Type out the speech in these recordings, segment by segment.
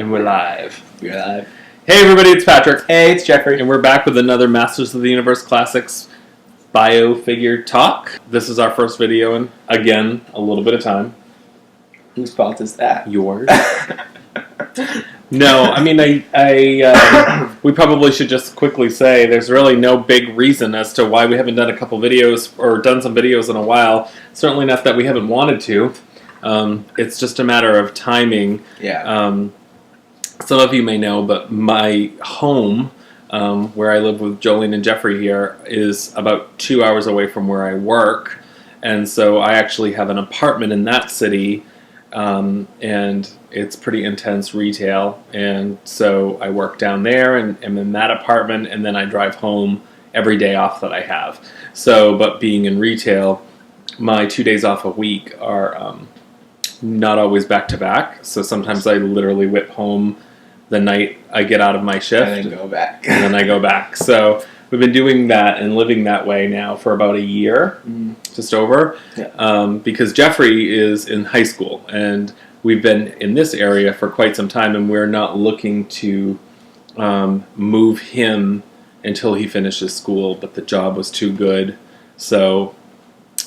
And we're live. We're live. Hey everybody, it's Patrick. Hey, it's Jeffrey. And we're back with another Masters of the Universe Classics bio figure talk. This is our first video in, again, a little bit of time. Whose fault is that? Yours. No, I mean, we probably should just quickly say there's really no big reason as to why we haven't done a couple videos or done some videos in a while. Certainly not that we haven't wanted to. It's just a matter of timing. Yeah. Some of you may know, but my home, where I live with Jolene and Jeffrey here, is about 2 hours away from where I work. And so I actually have an apartment in that city, and it's pretty intense retail. And so I work down there and am in that apartment, and then I drive home every day off that I have. So, but being in retail, my 2 days off a week are not always back to back. So sometimes I literally whip home the night I get out of my shift. And then go back. And then I go back. So we've been doing that and living that way now for about a year, just over. Yeah. Because Jeffrey is in high school, and we've been in this area for quite some time, and we're not looking to move him until he finishes school, but the job was too good. So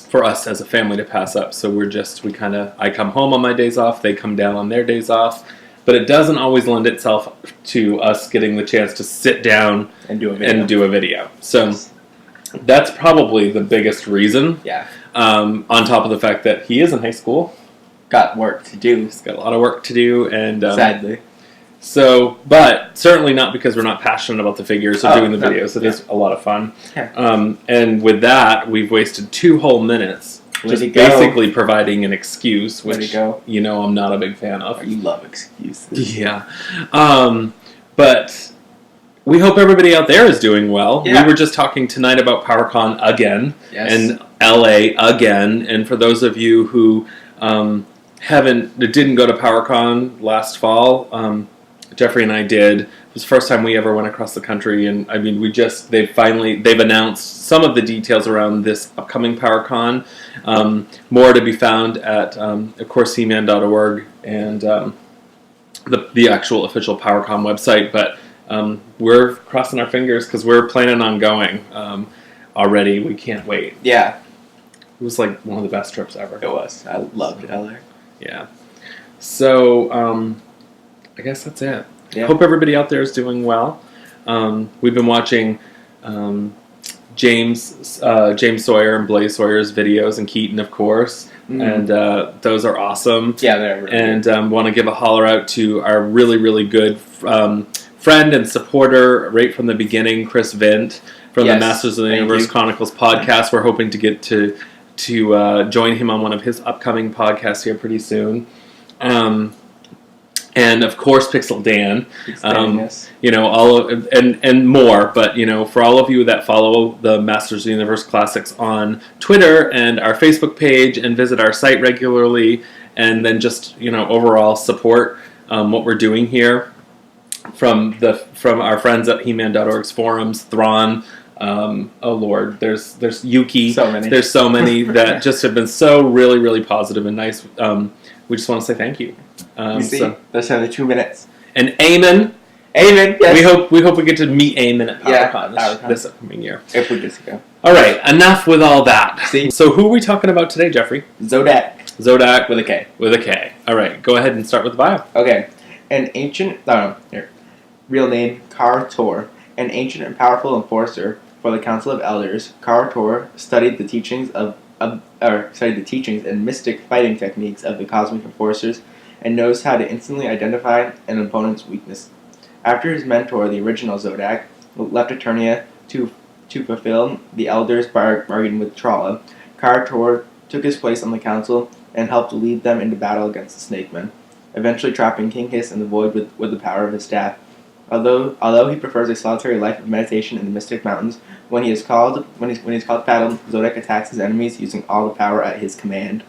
for us as a family to pass up. So I come home on my days off, they come down on their days off, but it doesn't always lend itself to us getting the chance to sit down and do a video. So that's probably the biggest reason. Yeah. On top of the fact that he is in high school. Got work to do. He's got a lot of work to do, and sadly. So, but certainly not because we're not passionate about the figures or doing the videos. It is a lot of fun. Yeah. And with that, we've wasted 2 whole minutes just basically providing an excuse, which you know I'm not a big fan of. You love excuses. Yeah. But we hope everybody out there is doing well. Yeah. We were just talking tonight about PowerCon again, yes. and LA again. And for those of you who didn't go to PowerCon last fall, Jeffrey and I did. It was the first time we ever went across the country, and I mean, they've announced some of the details around this upcoming PowerCon. More to be found at, of course, cman.org and the actual official PowerCon website. But we're crossing our fingers because we're planning on going already. We can't wait. Yeah. It was like one of the best trips ever. It was. I loved LA. Yeah. So, I guess that's it. Yeah. Hope everybody out there is doing well. We've been watching James Sawyer and Blaze Sawyer's videos, and Keaton, of course. And those are awesome. Yeah, they're really good. And want to give a holler out to our really, really good friend and supporter right from the beginning, Chris Vint, from the Masters of the Universe Chronicles podcast. We're hoping to get to join him on one of his upcoming podcasts here pretty soon. And of course, Pixel Dan, you know, all of, and more. But you know, for all of you that follow the Masters of the Universe Classics on Twitter and our Facebook page, and visit our site regularly, and then just overall support what we're doing here from our friends at He-Man.org's forums, Thrawn. Oh Lord, there's Yuki. There's so many that just have been so really, really positive and nice. We just want to say thank you. That's only 2 minutes. And Eamon, yes. We hope we get to meet Eamon at PowerCon this upcoming year. If we get to go. All right, enough with all that. So who are we talking about today, Jeffrey? Zodak with a K. With a K. All right, go ahead and start with the bio. Okay, real name Kar-Tor, an ancient and powerful enforcer for the Council of Elders. Kar-Tor studied the teachings and mystic fighting techniques of the cosmic enforcers, and knows how to instantly identify an opponent's weakness. After his mentor, the original Zodak, left Eternia to fulfill the Elders' bargain with Tralla, Kar-Tor took his place on the council and helped lead them into battle against the Snake Men, eventually trapping King Hiss in the void with the power of his staff. Although he prefers a solitary life of meditation in the Mystic Mountains, when he's called to battle, Zodak attacks his enemies using all the power at his command.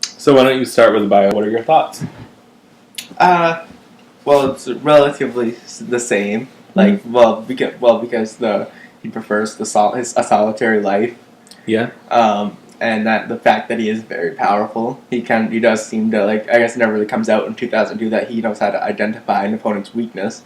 So why don't you start with the bio? What are your thoughts? Well, it's relatively the same. Because he prefers a solitary life. Yeah. and that the fact that he is very powerful. He does seem to, like, I guess it never really comes out in 2002 that he knows how to identify an opponent's weakness.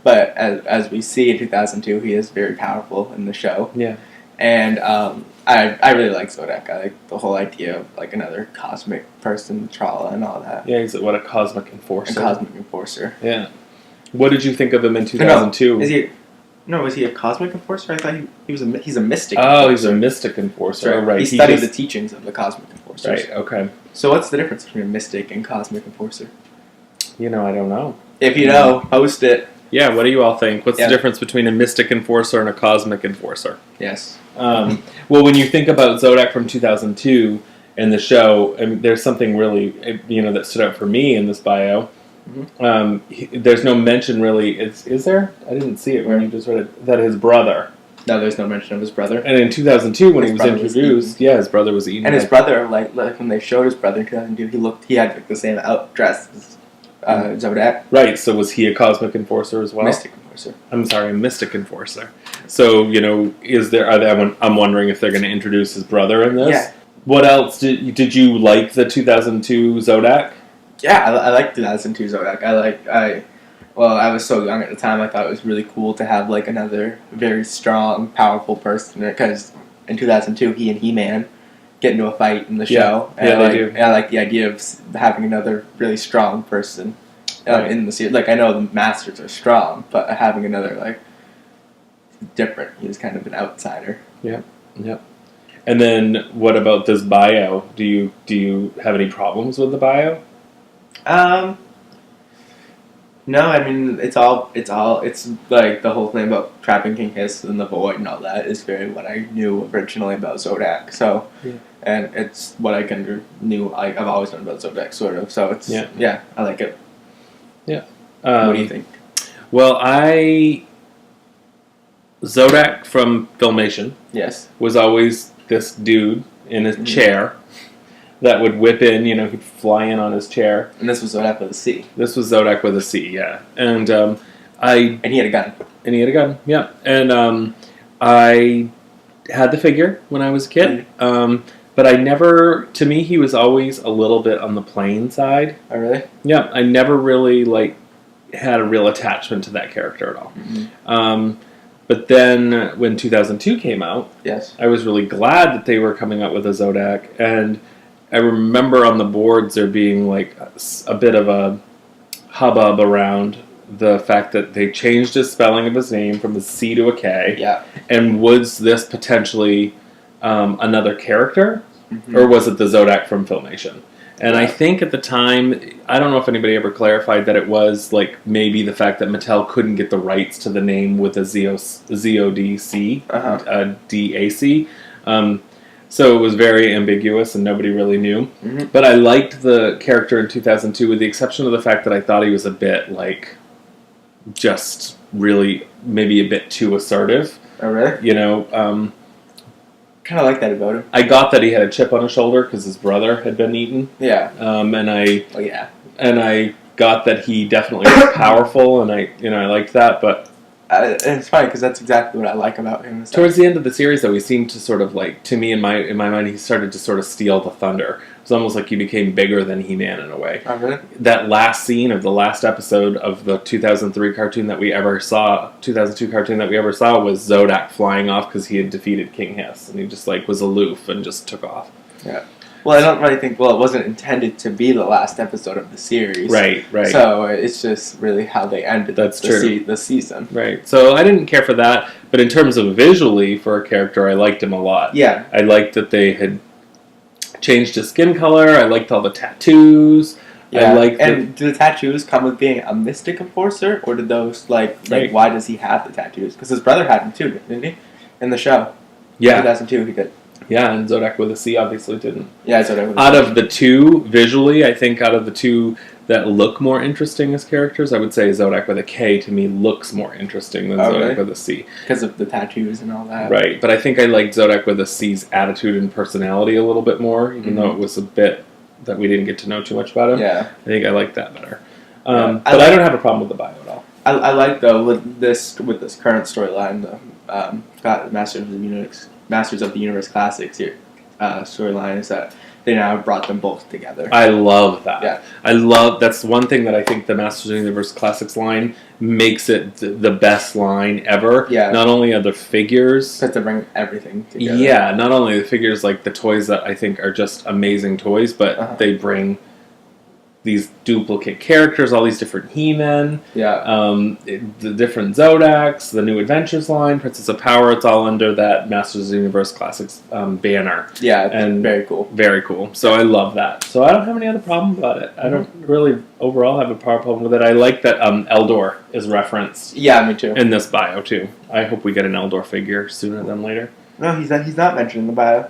But as we see in 2002, he is very powerful in the show. Yeah. And I really like Zodak. I like the whole idea of like another cosmic person, Trala, and all that. Yeah, he's a cosmic enforcer. A cosmic enforcer. Yeah. What did you think of him in 2002? Was he a cosmic enforcer? I thought he's a mystic. Oh, enforcer. He's a mystic enforcer. Right. Oh, right. He studied the teachings of the cosmic enforcers. Right. Okay. So what's the difference between a mystic and cosmic enforcer? I don't know. If you know, post it. Yeah. What do you all think? What's the difference between a mystic enforcer and a cosmic enforcer? Yes. Well, when you think about Zodak from 2002 in the show, there's something really that stood out for me in this bio. Mm-hmm. There's no mention really. Is there? I didn't see it when you just read it. That his brother. No, there's no mention of his brother. And in 2002, when he was introduced, his brother was eaten. And his brother, like when they showed his brother in 2002, he had like the same dress as Zodak. Right. So was he a cosmic enforcer as well? Mystic enforcer. I'm sorry, a mystic enforcer. So I'm wondering if they're going to introduce his brother in this. Yeah. What else did you like the 2002 Zodak? Yeah, I like 2002 Zodak. I was so young at the time. I thought it was really cool to have like another very strong, powerful person. Because in 2002, he and He-Man get into a fight in the show. Yeah, they do. And I like the idea of having another really strong person in the series. Like, I know the Masters are strong, but having another, like, different. He was kind of an outsider. Yeah. And then what about this bio? Do you have any problems with the bio? No, I mean, it's like the whole thing about trapping King Hiss in the void and all that is very what I knew originally about Zodak. So, and it's what I I've always known about Zodak, sort of. So it's, I like it. Yeah. What do you think? Well, Zodak from Filmation was always this dude in his chair that would whip in, he'd fly in on his chair. And this was Zodak with a C. This was Zodak with a C, yeah. And And he had a gun. And he had a gun, yeah. And I had the figure when I was a kid. But to me, he was always a little bit on the plain side. Oh, really? Yeah, I never really, had a real attachment to that character at all. Mm-hmm. But then when 2002 came out, I was really glad that they were coming out with a Zodak, and I remember on the boards there being a bit of a hubbub around the fact that they changed his spelling of his name from a C to a K. Yeah. And was this potentially another character, or was it the Zodak from Filmation? And I think at the time, I don't know if anybody ever clarified that it was maybe the fact that Mattel couldn't get the rights to the name with a ZODC, DAC. So it was very ambiguous and nobody really knew. Mm-hmm. But I liked the character in 2002 with the exception of the fact that I thought he was a bit just really maybe a bit too assertive. Oh, really? Kind of like that about him. I got that he had a chip on his shoulder because his brother had been eaten. Yeah. And I got that he definitely was powerful, and I liked that, but it's funny because that's exactly what I like about him. Towards the end of the series, though, he seemed to sort of to me in my mind, he started to sort of steal the thunder. It was almost like he became bigger than He-Man in a way. Oh, really? That last scene of the last episode of the 2003 cartoon that we ever saw, 2002 cartoon that we ever saw, was Zodak flying off because he had defeated King Hiss, and he just was aloof and just took off. Yeah. Well, I don't really think. Well, it wasn't intended to be the last episode of the series. Right. So it's just really how they ended. The season. Right. So I didn't care for that, but in terms of visually for a character, I liked him a lot. Yeah. I liked that they had changed his skin color. I liked all the tattoos. Yeah. Do the tattoos come with being a mystic enforcer, or did those why does he have the tattoos? Because his brother had them too, didn't he? In the show. Yeah. 2002, he did. Yeah, and Zodak with a C obviously didn't. Yeah, Zodak with a C. Out of the two, visually, I think out of the two that look more interesting as characters, I would say Zodak with a K to me looks more interesting than Zodak with a C. Because of the tattoos and all that. Right, but I think I liked Zodak with a C's attitude and personality a little bit more, even though it was a bit that we didn't get to know too much about him. Yeah. I think I liked that better. But I don't have a problem with the bio at all. I like, though, with this current storyline, the Masters of the Universe Classics here, storyline is that they now have brought them both together. I love that. Yeah. That's one thing that I think the Masters of the Universe Classics line makes it the best line ever. Yeah. Not only are the figures... But to bring everything together. Yeah, not only the figures, like the toys that I think are just amazing toys, but they bring these duplicate characters, all these different He-Men, the different Zodaks, the New Adventures line, Princess of Power, it's all under that Masters of the Universe Classics banner. Yeah, and very cool. Very cool. So I love that. So I don't have any other problem about it. I don't really overall have a problem with it. I like that Eldor is referenced. Yeah, me too. In this bio too. I hope we get an Eldor figure sooner than later. No, he's not mentioned in the bio.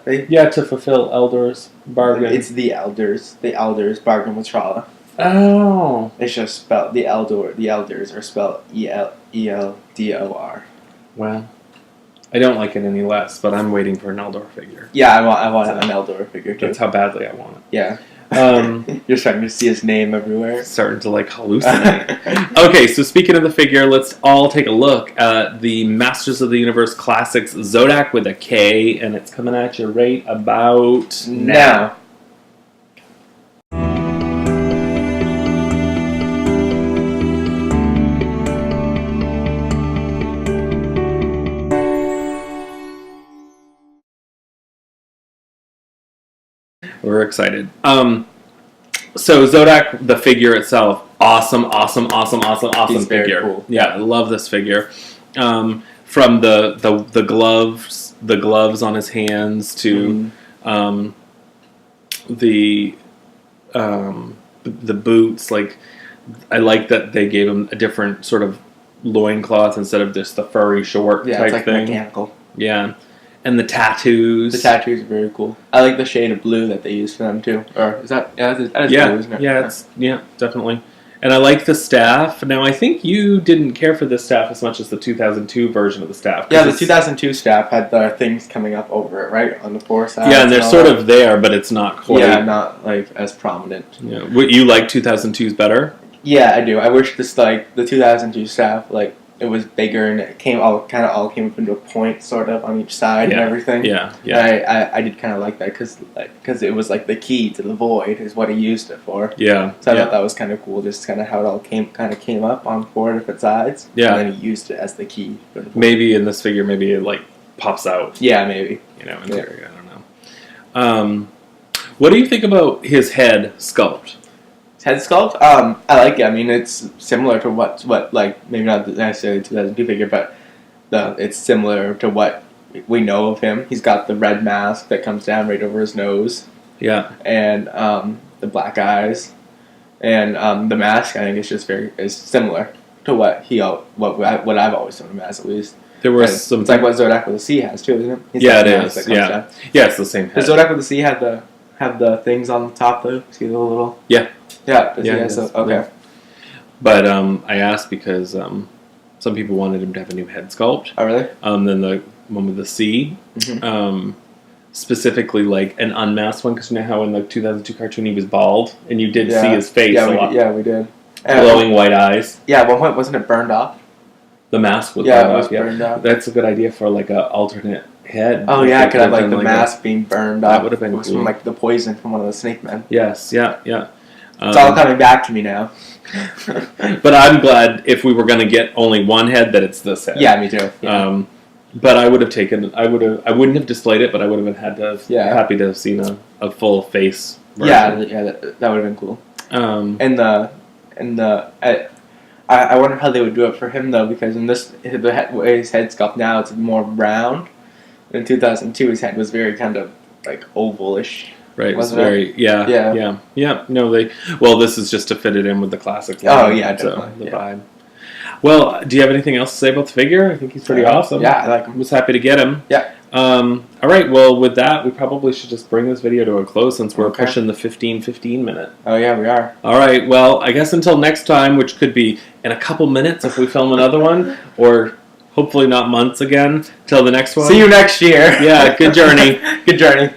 To fulfill Eldor's bargain. It's the Elders. The Elders bargain with Trala. Oh. It's just spelled the Eldor. The Elders are spelled ELDOR. Well, I don't like it any less, but I'm waiting for an Eldor figure. Yeah, I want an Eldor figure too. That's how badly I want it. Yeah. You're starting to see his name everywhere. Starting to hallucinate. Okay, so speaking of the figure, let's all take a look at the Masters of the Universe Classics Zodak with a K, and it's coming at you right about now. We're excited. So Zodak, the figure itself, awesome He's very figure. Cool. Yeah, I love this figure. From the gloves on his hands to the boots. Like, I like that they gave him a different sort of loincloth instead of just the furry short type it's like thing. Mechanical. Yeah. And the tattoos. The tattoos are very cool. I like the shade of blue that they use for them too. Or is that that is blue, isn't it? Yeah, definitely. And I like the staff. Now, I think you didn't care for this staff as much as the 2002 version of the staff. Yeah, the 2002 staff had the things coming up over it, right? On the four sides. Yeah, and they're sort of there, but it's not quite. Yeah, not like as prominent. Yeah. Would you like 2002's better? Yeah, I do. I wish this, like, the 2002 staff, like, it was bigger and it came all came up into a point sort of on each side and everything. Yeah. I did kind of like that because it was like the key to the void is what he used it for. Yeah. So I thought that was kind of cool, just kind of how it all came up on four different sides. Yeah. And then he used it as the key. For the void. Maybe in this figure, maybe it like pops out. Yeah, maybe. In theory, I don't know. What do you think about his head sculpt? Head sculpt, I like it. I mean, it's similar to what like maybe not necessarily the 2002 figure, but it's similar to what we know of him. He's got the red mask that comes down right over his nose. Yeah. And the black eyes, and the mask. I think is similar to what I've always known him as, at least. There was some. It's like what Zodak with the C has too, isn't it? It is. Yeah. Yeah, it's the same head. Does Zodak with the C have the things on the top though? See the little. Yeah. Yeah. Okay. Yeah. But I asked because some people wanted him to have a new head sculpt. Oh really? Then the one with the C. Specifically like an unmasked one, because you know how in the 2002 cartoon he was bald and you did see his face a lot. Yeah, we did. Glowing white eyes. Yeah, at one point wasn't it burned off? The mask was burned off. That's a good idea for like an alternate head. Oh yeah, it could have like the mask being burned off. That would have been cool. From like the poison from one of the snake men. Yes, yeah. It's all coming back to me now. But I'm glad if we were going to get only one head that it's this head. Yeah, me too. Yeah. But I would have I wouldn't have displayed it, but I would have been happy to have seen a full face version. Yeah, that would have been cool. I wonder how they would do it for him though, because in his head sculpt now it's more round. In 2002, his head was very kind of like ovalish. Right, it was very yeah. No, this is just to fit it in with the classic line. Oh yeah, definitely. The vibe. Well, do you have anything else to say about the figure? I think he's pretty awesome. Yeah, I like him. I was happy to get him. Yeah. All right. Well, with that, we probably should just bring this video to a close since we're pushing the 15 minute. Oh yeah, we are. All right. Well, I guess until next time, which could be in a couple minutes if we film another one, or hopefully not months again. Till the next one. See you next year. Yeah. Good journey. Good journey.